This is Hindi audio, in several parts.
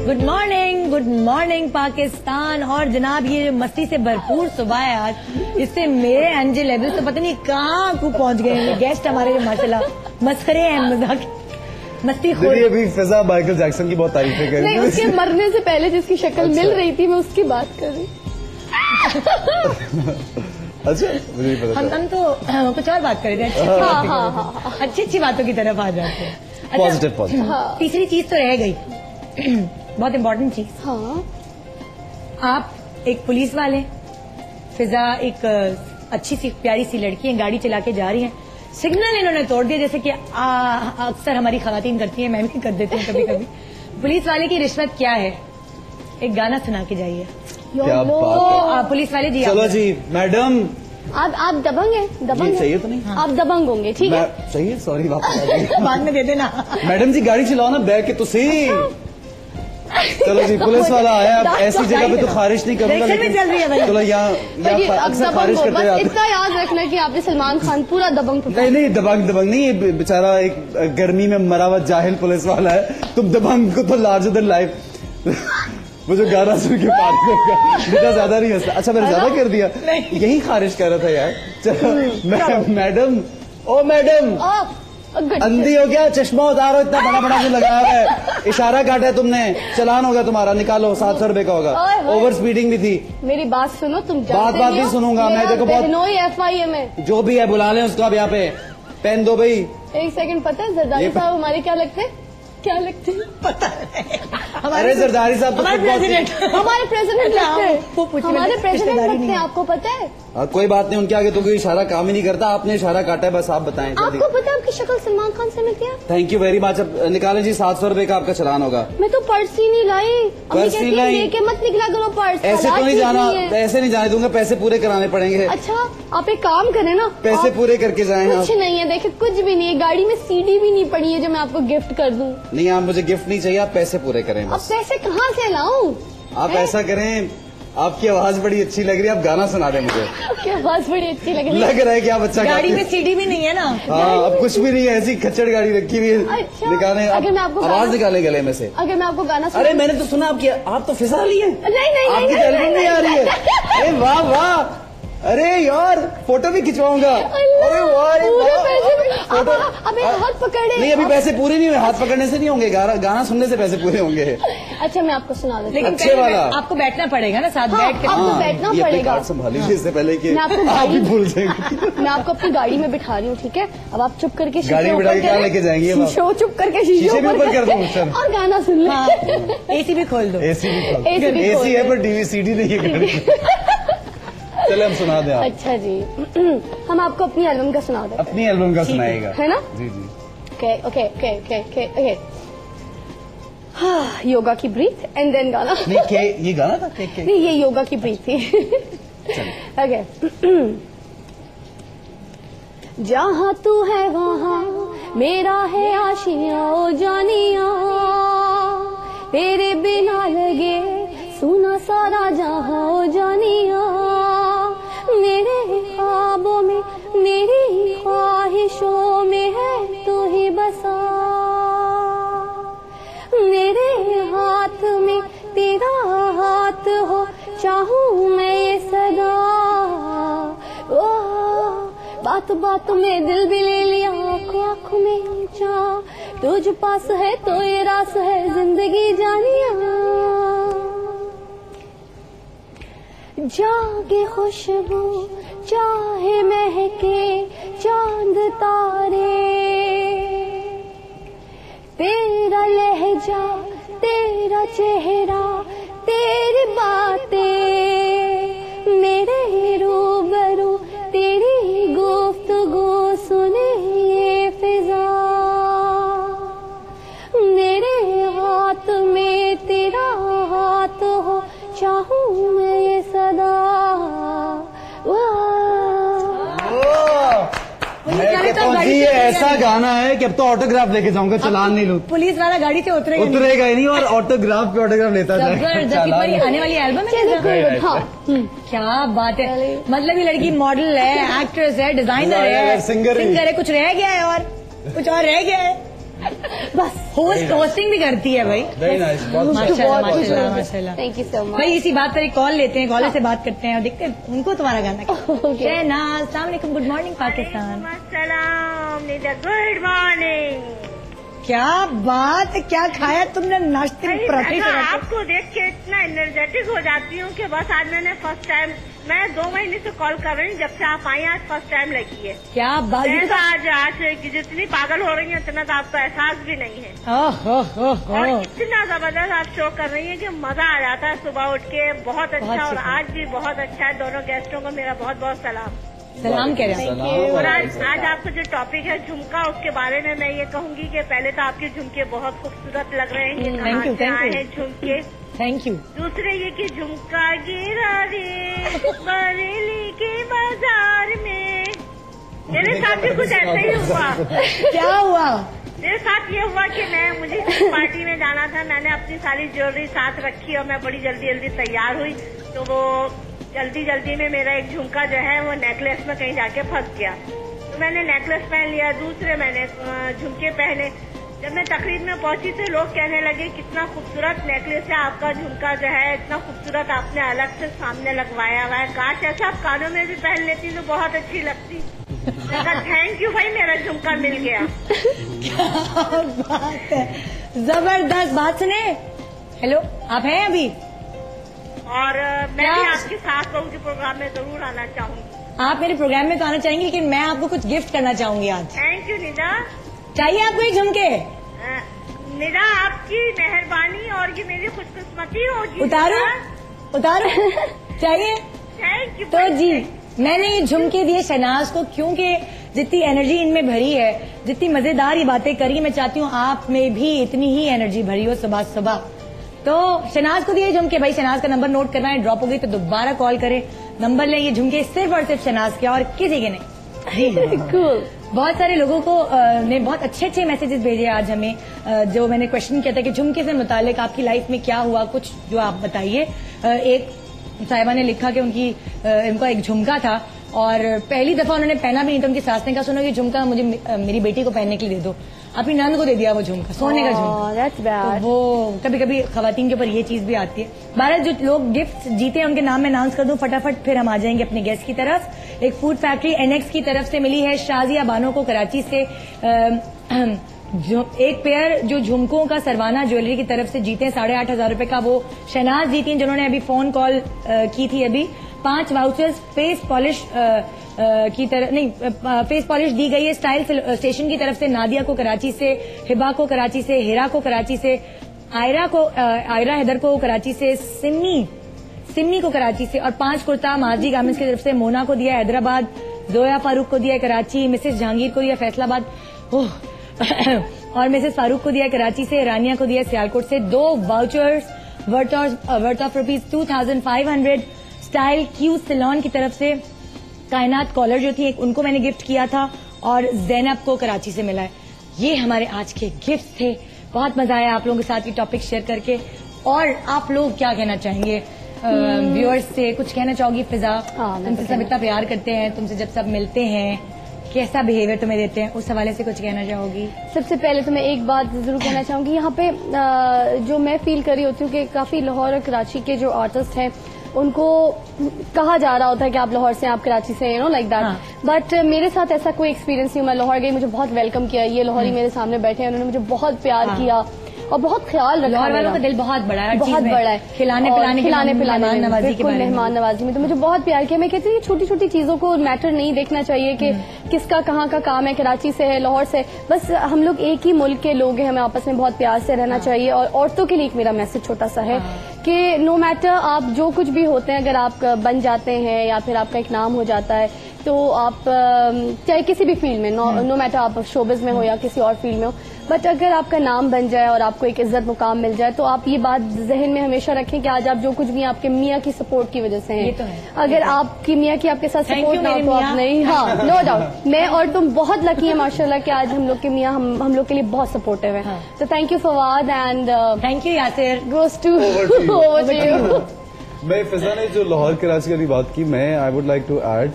Good morning Pakistan. और जनाब ये मस्ती से भरपूर सुबह है आज, इससे मेरे एनर्जी लेवल तो पता नहीं कहाँ को पहुँच गए। गेस्ट हमारे माशाल्लाह मस्खरे हैं, मजाक मस्ती खोर। अभी फिजा माइकल जैक्सन की बहुत तारीफें कर रही है। उसके मरने से पहले जिसकी शक्ल मिल रही थी मैं उसकी बात कर रही। अच्छा मुझे नहीं पता। हम तो कुछ और बात कर रहे थे। अच्छी बातों की तरफ आ जाते हैं। पॉजिटिव। तीसरी चीज तो रह गई, बहुत इम्पोर्टेंट चीज। हाँ, आप एक पुलिस वाले, फिजा एक अच्छी सी प्यारी सी लड़की है, गाड़ी चला के जा रही है, सिग्नल इन्होंने तोड़ दिया, जैसे कि अक्सर हमारी खवातीन करती है, मैं भी कर देती हूँ कभी कभी। पुलिस वाले की रिश्वत क्या है? एक गाना सुना के जाइए। क्या बात है। पुलिस वाले जी, चलो जी मैडम। आप दबंग हैं, दबंग चाहिए तो नहीं। आप दबंग होंगे, ठीक है। चाहिए, सॉरी वापस बाद में दे देना। मैडम जी गाड़ी चलाओ ना, बैग के तो सही। चलो जी पुलिस वाला आया, अब ऐसी जगह पे तो खारिश नहीं करूंगा, लेकिन चलो यहाँ अक्सर खारिश करते हैं। इतना याद रखना कि आपने सलमान खान पूरा दबंग। नहीं दबंग नहीं, ये बेचारा एक गर्मी में मरा हुआ जाहिल पुलिस वाला है। तुम दबंग को तो लार्जर देन लाइफ वो जो गाना सुन के पार बेटा ज्यादा नहीं हंसता। अच्छा मैंने ज्यादा कर दिया, यही खारिश कर रहा था यार। चलो मैडम, ओ मैडम अंधी हो गया, चश्मा उतारो, इतना बड़ा जो लगाया हुआ है, इशारा काटा है तुमने, चलान होगा तुम्हारा, निकालो 700 रुपए का होगा। ओवर स्पीडिंग भी थी। मेरी बात सुनो, तुम बात भी सुनूंगा मैं, देखो बहुत FIA में जो भी है बुला लें उसको आप यहाँ पे। पेन दो भाई। एक सेकंड, पता है जरदारी साहब हमारे क्या लगते हैं? पता है अरे जरदारी साहब तो हमारे प्रेसिडेंट लगते हैं। हमारे प्रेसिडेंट लगते हैं, आपको पता है? कोई बात नहीं, उनके आगे तो कोई इशारा काम ही नहीं करता। आपने इशारा काटा है, बस आप बताएं। आपको पता है आपकी शक्ल सलमान खान से मिलती है? Thank you very much. अब निकालें जी, 700 रुपए का आपका चलान होगा। मैं तो पर्स ही नहीं लाई। पर्स नहीं लाई, लेके मत निकला करो पर्स। ऐसे तो नहीं जाना, ऐसे नहीं जाने दूंगा, पैसे पूरे कराने पड़ेंगे। अच्छा आप एक काम करें ना, पैसे पूरे करके जाएं। कुछ नहीं है, देखिए कुछ भी नहीं है, गाड़ी में CD भी नहीं पड़ी है जो मैं आपको गिफ्ट कर दूं। नहीं आप मुझे गिफ्ट नहीं चाहिए, आप पैसे पूरे करें बस। अब पैसे कहाँ से लाऊं? आप ऐसा करें, आपकी आवाज बड़ी अच्छी लग रही है, आप गाना सुना दें मुझे। आपकी आवाज बड़ी अच्छी लग रहा है कि आप अच्छा गाड़ी में CD भी नहीं है ना। हाँ अब कुछ भी नहीं है, ऐसी खच्चड़ गाड़ी रखी हुई है। अच्छा, निकालें, आवाज निकाले गले में से। अगर मैं आपको गाना अरे मैंने तो सुना आपकी, आप तो फिजा रही है। नहीं आपकी एल्बम नहीं आ रही है। अरे वाह वाह, अरे यार फोटो भी खिंचवाऊंगा। अरे वाह फोटो। अबे हाथ पकड़े। नहीं अभी पैसे पूरे नहीं हुए, हाथ पकड़ने से नहीं होंगे, गाना सुनने से पैसे पूरे होंगे। अच्छा मैं आपको सुना देती हूँ। लेकिन अच्छे वाला आपको बैठना पड़ेगा ना, साथ बैठ के। आपको बैठना पड़ेगा। संभाल लीजिए इससे पहले कि आप भी भूल जाएंगे। मैं आपको अपनी गाड़ी में बिठा रही हूँ, ठीक है? अब आप चुप करके गाड़ी में बिठा के क्या लेके जाएंगे? शो चुप करके शीशे भी ऊपर कर दो और गाना सुन ले। AC भी खोल दो। AC है पर TV CD नहीं है। चले हम सुना दें। अच्छा जी हम आपको अपनी एल्बम का सुना दें। अपनी एल्बम का सुनाएगा, है ना? जी। ओके योगा की ब्रीथ एंड देन गाना। नहीं ये गाना था? नहीं ये योगा की ब्रीथ थी। ओके जहाँ तू है वहाँ मेरा है आशिया, ओ जानिया तेरे बिना लगे सुना सारा जहाँ, ओ जानिया मेरे ख्वाबों में मेरी ख्वाहिशों में है तू ही बसा, मेरे हाथ में तेरा हाथ हो चाहूँ मैं ये सदा। ओ बात बात में दिल भी ले लिया, आँखों आँखों में ऊंचा तुझ पास है तो ये रास है जिंदगी जानिया। जागे खुशबू चाहे महके चांद तारे, तेरा लहजा तेरा चेहरा तेरी बातें मेरे रूबरू तेरी गुफ्तगू सुने ये फिजा, मेरे हाथ में तेरा हाथ हो चाहूँ मैं ये सदा। ये ऐसा गाना है कि अब तो ऑटोग्राफ लेके जाऊंगा, चलान नहीं लूं। पुलिस वाला गाड़ी से उतरेगा ही नहीं और ऑटोग्राफ पे ऑटोग्राफ लेता जाएगा। आने वाली एल्बम है। क्या बात है, मतलब ये लड़की मॉडल है, एक्ट्रेस है, डिजाइनर है, सिंगर है, कुछ रह गया है और कुछ और रह गया है। बस होस्टिंग भी करती है भाई। वेरी नाइस, बहुत माशाल्लाह माशाल्लाह माशाल्लाह। Thank you so much. भाई इसी बात पर एक कॉल लेते हैं, कॉलर से बात करते हैं और देखते हैं उनको तुम्हारा गाना क्या। शहनाज, अस्सलाम वालेकुम, good morning Pakistan. Good morning. क्या बात है, क्या खाया तुमने नाश्ते में पराठे से? आपको देख के इतना एनर्जेटिक हो जाती हूँ कि बस आज मैंने फर्स्ट टाइम, मैं 2 महीने से कॉल कर रही हूँ, जब से आप आई आज फर्स्ट टाइम लगी है। क्या बात है, आज जितनी पागल हो रही है उतना तो आपको एहसास भी नहीं है। और इतना जबरदस्त आप शो कर रही है कि मजा आ जाता है सुबह उठ के। बहुत अच्छा, और आज भी बहुत अच्छा है। दोनों गेस्टों को मेरा बहुत बहुत सलाम कह रहे हैं। और आज आपका जो टॉपिक है झुमका, उसके बारे में मैं ये कहूँगी कि पहले तो आपके झुमके बहुत खूबसूरत लग रहे हैं। थैंक यू, थैंक यू झुमके, थैंक यू। दूसरे ये कि झुमका गिरा रे बरेली के बाजार में। मेरे साथ भी कुछ ऐसा ही हुआ। क्या हुआ? मेरे साथ ये हुआ कि मुझे पार्टी में जाना था, मैंने अपनी सारी ज्वेलरी साथ रखी और मैं बड़ी जल्दी जल्दी तैयार हुई, तो वो जल्दी में मेरा एक झुमका जो है वो नेकलेस में कहीं जाके फंस गया। तो मैंने नेकलेस पहन लिया, दूसरे मैंने झुमके पहने। जब मैं तकरीब में पहुंची तो लोग कहने लगे कितना खूबसूरत नेकलेस है आपका, झुमका जो है इतना खूबसूरत आपने अलग से सामने लगवाया हुआ है, काश ऐसा आप कानों में भी पहन लेती तो बहुत अच्छी लगती। थैंक यू भाई, मेरा झुमका मिल गया। क्या बात है, जबरदस्त। बात सुने, हेलो आप हैं अभी? और मैं भी आपके साथ बहू के प्रोग्राम में जरूर आना चाहूंगी। आप मेरे प्रोग्राम में तो आना चाहेंगे, लेकिन मैं आपको कुछ गिफ्ट करना चाहूंगी आज। Thank you Nida. चाहिए आपको एक झुमके? निदा आपकी मेहरबानी और ये मेरी खुशकिस्मती होगी। उतारो चाहिए? Thank you. तो जी मैंने ये झुमके दिए शहनाज को, क्योंकि जितनी एनर्जी इनमें भरी है, जितनी मजेदार ये बातें करी, मैं चाहती हूँ आप में भी इतनी ही एनर्जी भरी हो सुबह सुबह। तो शहनाज को दिए झुमके। भाई शहनाज का नंबर नोट करना है, ड्रॉप हो गई तो दोबारा कॉल करें, नंबर लें। ये झुमके सिर्फ और सिर्फ शहनाज के और किसी के नहीं। कूल। बहुत सारे लोगों को ने बहुत अच्छे मैसेजेस भेजे आज हमें, जो मैंने क्वेश्चन किया था कि झुमके से मुतालिक आपकी लाइफ में क्या हुआ, कुछ जो आप बताइए। एक साहिबा ने लिखा कि इनका एक झुमका था और पहली दफा उन्होंने पहना भी नहीं था। उनकी सास ने कहा सुनो ये झुमका मुझे मेरी बेटी को पहनने के लिए दे दो। अपनी नंद को दे दिया वो झुमका, सोने का झुमका। तो वो कभी कभी खवातीन के ऊपर ये चीज भी आती है। बारह जो लोग गिफ्ट जीते हैं उनके नाम मैं अनाउंस कर दूं फटाफट, फिर हम आ जाएंगे अपने गेस्ट की तरफ। एक फूड फैक्ट्री NX की तरफ से मिली है शाजिया बानो को कराची से जो एक पेयर जो झुमकों का सरवाना ज्वेलरी की तरफ से जीते हैं 8,500 रुपए का, वो शहनाज जीती हैं जिन्होंने अभी फोन कॉल की थी। अभी 5 वाउचर्स फेस पॉलिश की तरफ नहीं, फेस पॉलिश दी गई है स्टाइल स्टेशन की तरफ से नादिया को कराची से, हिबा को कराची से, हिरा को कराची से, आयरा हैदर को कराची से, सिमी को कराची से, और 5 कुर्ता माजी गार्मेंट्स की तरफ से मोना को दिया हैदराबाद, जोया फारूक को दिया कराची, मिसेस जहांगीर को दिया फैसलाबाद और मिसेस फारूक को दिया कराची से, रानिया को दिया सियालकोट से। 2 vouchers worth of ₹2,500 style Q salon की तरफ से कायनात कॉलर जो थी उनको मैंने गिफ्ट किया था, और जैनब को कराची से मिला है। ये हमारे आज के गिफ्ट थे। बहुत मजा आया आप लोगों के साथ ये टॉपिक शेयर करके। और आप लोग क्या कहना चाहेंगे व्यूअर्स से? कुछ कहना चाहोगी फिजा? तुमसे सब इतना प्यार करते हैं, तुमसे जब सब मिलते हैं कैसा बिहेवियर तुम्हें देते हैं, उस हवाले से कुछ कहना चाहोगी? सबसे पहले तो मैं एक बात जरूर कहना चाहूंगी, यहाँ पे जो मैं फील कर रही होती हूँ कि काफी लाहौर और कराची के जो आर्टिस्ट हैं उनको कहा जा रहा होता है कि आप लाहौर से, आप कराची से, लाइक दैट। बट मेरे साथ ऐसा कोई एक्सपीरियंस नहीं। मैं लाहौर गई, मुझे बहुत वेलकम किया। ये लाहौरी मेरे सामने बैठे हैं, उन्होंने मुझे बहुत प्यार किया और बहुत ख्याल रखा। लाहौर वालों का दिल बहुत बड़ा है, बहुत बड़ा है, खिलाने पिलाने मेहमान नवाजी में तो मुझे बहुत प्यार किया। मैं कहती हूँ छोटी छोटी चीजों को मैटर नहीं देखना चाहिए कि किसका कहाँ का काम है, कराची से है, लाहौर से, बस हम लोग एक ही मुल्क के लोग हैं, हमें आपस में बहुत प्यार से रहना चाहिए। और औरतों के लिए एक मेरा मैसेज छोटा सा है कि नो मैटर आप जो कुछ भी होते हैं, अगर आप बन जाते हैं या फिर आपका एक नाम हो जाता है, तो आप चाहे किसी भी फील्ड में, नो मैटर आप शोबिज में हो या किसी और फील्ड में हो, बट अगर आपका नाम बन जाए और आपको एक इज्जत मुकाम मिल जाए, तो आप ये बात जहन में हमेशा रखें कि आज आप जो कुछ भी आपके मियाँ की सपोर्ट की वजह से हैं। तो है। अगर आपकी मियाँ की आपके साथ सपोर्ट ना हो तो आप नहीं, हाँ नो डाउट, मैं और तुम बहुत लकी है माशाल्लाह कि आज हम लोग के मियाँ हम लोग के लिए बहुत सपोर्टिव है। तो thank you Fawad and thank you Yasir. Goes to over to you. मैं फिजा ने जो लाहौर कराची वाली बात की, मैं I would like to add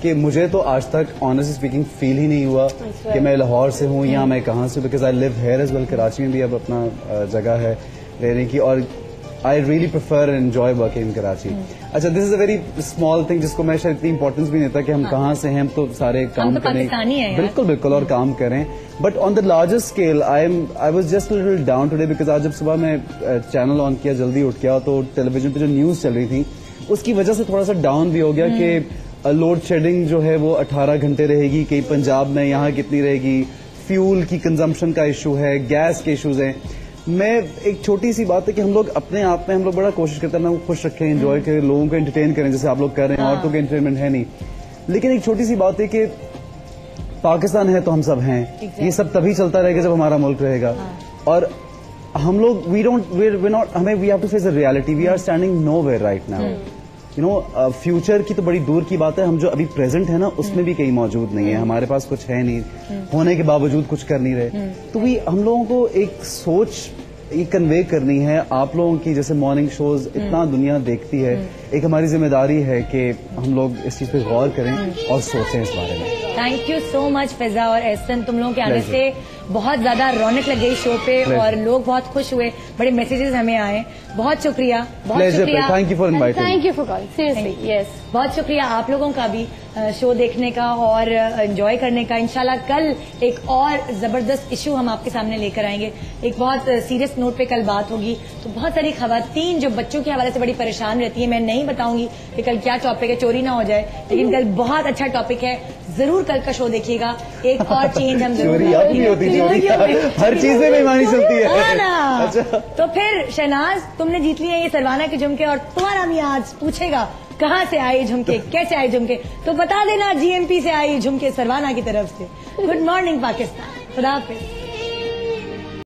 कि मुझे तो आज तक ऑनेस्टली स्पीकिंग फील ही नहीं हुआ कि मैं लाहौर से हूँ या मैं कहाँ से, because I live here as well. Karachi में भी अब अपना जगह है रहने की, और I really prefer and enjoy working in Karachi. अच्छा, this is a very small thing जिसको मैं शायद इतनी इंपॉर्टेंस भी नहीं देता कि हम कहाँ से हैं, हम तो सारे काम करें, बिल्कुल बिल्कुल, और काम करें। But on the larger scale I was just little down today, because आज जब सुबह मैं चैनल ऑन किया, जल्दी उठ गया, तो टेलीविजन पे जो न्यूज चल रही थी उसकी वजह से थोड़ा सा डाउन भी हो गया कि लोड शेडिंग जो है वो 18 घंटे रहेगी, कहीं पंजाब में, यहाँ कितनी रहेगी, फ्यूल की कंजम्पशन का इशू है, गैस के इशूज हैं। मैं एक छोटी सी बात है कि हम लोग अपने आप में हम लोग बड़ा कोशिश करते हैं ना, खुश रखें, एंजॉय करें, लोगों को एंटरटेन करें, जैसे आप लोग कर रहे हैं, और तो कोई एंटरटेनमेंट है नहीं। लेकिन एक छोटी सी बात है कि पाकिस्तान है तो हम सब हैं, ये सब तभी चलता रहेगा जब हमारा मुल्क रहेगा। और हम लोग we have to face the reality, we are standing nowhere right now. You know, future की तो बड़ी दूर की बात है, हम जो अभी प्रेजेंट है ना उसमें भी कहीं मौजूद नहीं है, हमारे पास कुछ है नहीं, होने के बावजूद कुछ कर नहीं रहे। तो हम लोगों को एक सोच ये कन्वे करनी है आप लोगों की, जैसे मॉर्निंग शोज इतना दुनिया देखती है, एक हमारी जिम्मेदारी है कि हम लोग इस चीज पे गौर करें और सोचें इस बारे में। थैंक यू सो मच फिजा और एहसन, तुम लोगों के आने से बहुत ज्यादा रौनक लग गई शो पे और लोग बहुत खुश हुए, बड़े मैसेजेस हमें आए, बहुत शुक्रिया, बहुत शुक्रिया, thank you for inviting, thank you for calling, seriously, yes, बहुत शुक्रिया आप लोगों का भी शो देखने का और एंजॉय करने का। इंशाल्लाह कल एक और जबरदस्त इशू हम आपके सामने लेकर आएंगे, एक बहुत सीरियस नोट पे कल बात होगी। तो बहुत सारी खवातीन जो बच्चों के हवाले से बड़ी परेशान रहती है, मैं नहीं बताऊंगी कि कल क्या टॉपिक है, चोरी ना हो जाए, लेकिन कल बहुत अच्छा टॉपिक है, जरूर कल का शो देखिएगा। एक और चेंज हम जरूर हर चीज में बेईमानी चलती है ना। अच्छा, तो फिर शहनाज, तुमने जीत लिए ये सरवाना के झुमके, और तुम्हारा भी आज पूछेगा कहाँ से आए झुमके, कैसे आए झुमके, तो बता देना GMP से आई झुमके सरवाना की तरफ से। गुड मॉर्निंग पाकिस्तान, खुदा हाफिज।